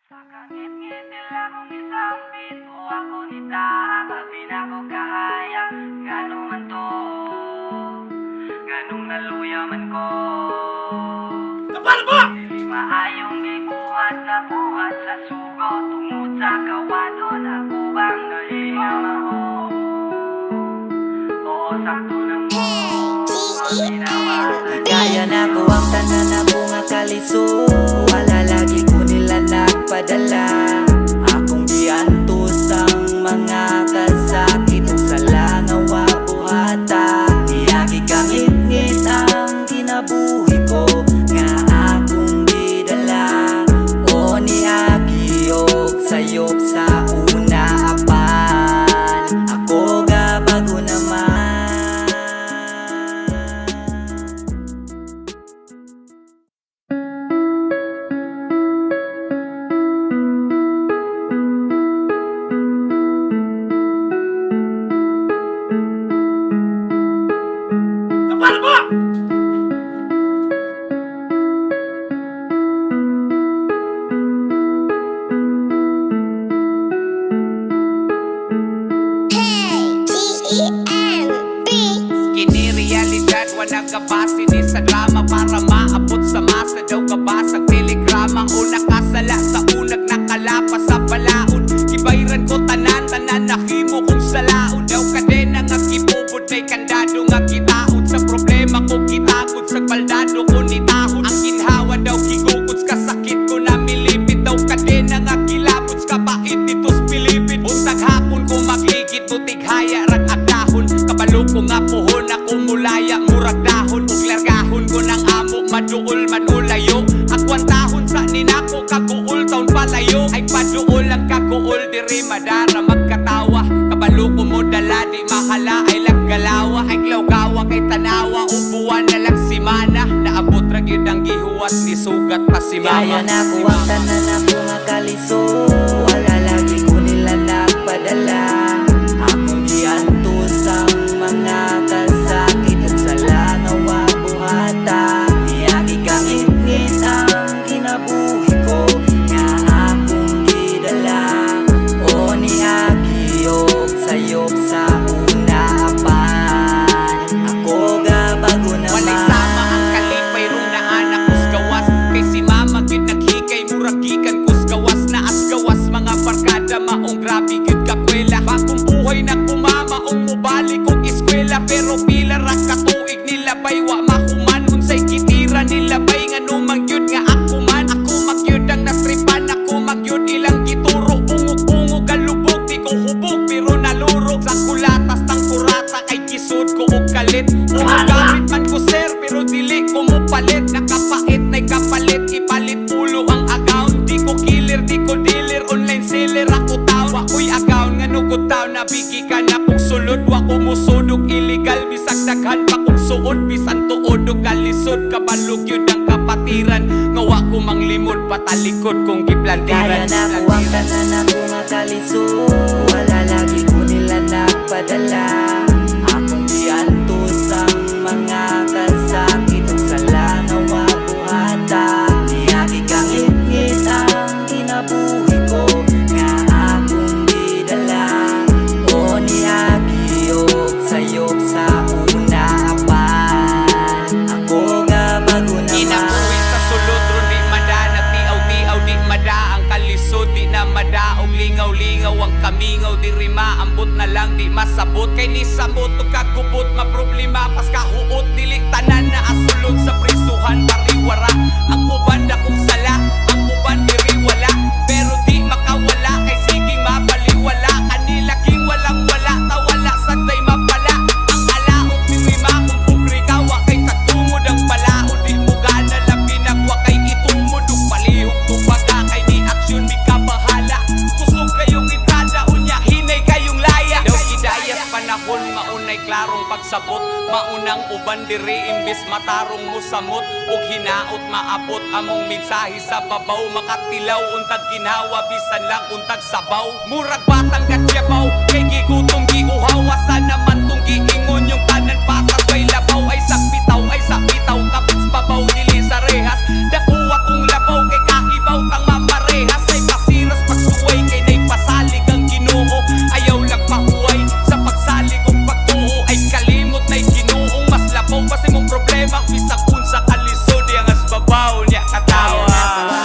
Sa kangit-ngit nila kung isambit o ako nita Sabi na ko kahaya, ganong man to Ganong naluya man ko Kapal mo! Dili maayong ibuhat na buhat sa sugo Tungod sa kawadon ako bang nahinga mao Oo, sakto lang mo ang ginawa Kaya na ko ang tanan ako nga kaliso Wala lagi ko nila nagpadala Akong giantos ang mga kasakit Ug sa langaw buhata Iyagi kangit-ngit ang kinabuhi ko Nga akong gidala O niagi og sayop sa una apan Ako ga bago naman Kapal mo! Kini realidad, wala kabase ni sa drama Para maabot sa masa daw kabasag telegrama O nakasala sa unag nakalapa sa balaod Gibayran ko tanan nakimo kong salaod Daw kadena nga gibubod may kandado nga gitaod Sa problema ko gitagod sa baldado ko nitahod Ang ginhawa daw gigugod ka sakit ko na milipit Daw kadena nga gilabot ka bait dito's Pilipin Untag hapon ko magligit tutig haya rag agdahon Kabalo ko nga puhon ako mulaya murag dahon Ug largahon ko ng amo maduol man ulayo Akwantahon sa ninako kaguol taon palayo Ay paduol ang kaguol diri madara magkatawa Kabalo ko mo dala di mahala ay laggalawa Ay glawgawa kay tanawa ubuan na lang simana Naabot ra gyud ang gihuwat ni sugat pa si mama Kaya na ko ang tanan ako nga kaliso Wala lagi ko nila nagpadala Akong giantos ang mga kasakit Ug sa langaw buhata Iyagi kangit-ngit ang kinabuhi ko Nga akong gidala O niagi og sayop sa una apan Ako ga bago Walay naman sama ang kalipay rong naanak kus gawas Kay si mama gyud naghikay muragikan kus gawas na as gawas mga barkada maong grabe gyud kakwela Bagong buhay na kumama ong mubalik og eskwela Pero pila ra ka tuig nila bay wa mahuman Unsay gitira nila bay ngano mang gyud nga ako man Ako magyud ang nastripan ako magyud ilang gituro Bungog-bungog galubog di ko hubog pero naluro Sa kulatas tang kurata kay gisod ko og kalit Gamit man ko sir pero dili ko mo palit Nakapait na'y kapalit ipalit ulo ang account Di ko killer di ko dealer online seller ako taon Wako'y account nga nugod taon nabigi ka na kong sulod Wako musudog illegal bisag daghan pa kong suod Bisan tuod o kalisod kabalog yun ang kapatiran Nga wako manglimod patalikod kong giplantiran Kaya na ko ang tanan ako nga kaliso Wala lagi ko nila nagpadala Akong giantos ang mga kasakit Ug sa langaw buhata Iyagi kangit-ngit ang kinabuhi ko Nga akong gidala O niagi og sayop sa una apan Ako ga bago Inabuhi naman sa sulod ron di mada Nagtiaw-tiaw di mada Ang kalisod di na mada Og lingaw-lingaw ang kamingaw Di rima ambot na lang di masabot Kay ni sabot o kagubot Maproblema pas kahuot Dili tanan na asulod sa prisuhan Pariwara ang uban na kong sala Ang uban diri wala Pero di makawala Kay siging mapaliwala Kanila king walang wala Tawala sagday mapala Ang alaot ni rima kung pubrikawa Kay tagtungod ang palaod Di mo gana lang pinagwa Kay itumod ug palihog tubaga Kay di aksyon di ka bahala Kusog kayong entrada Unya hinay kayong laya Daw gidayas panahon maunay klarong pagsabot Maunang uban diri imbis matarong mo samot ug hinaot maabot among mensahe sa babaw makatilaw untag ginhawa bisan lang untag sabaw murag batang gatyabaw kay gigutom giuhawa sa naman tong giingon yung tanan patas way labaw ay sakbitaw kapits babaw dili sa rehas dakuha kong labaw kay kahibaw tang mamarehas ay pas problema bisag unsa kalisod ang as babaw niya katawa.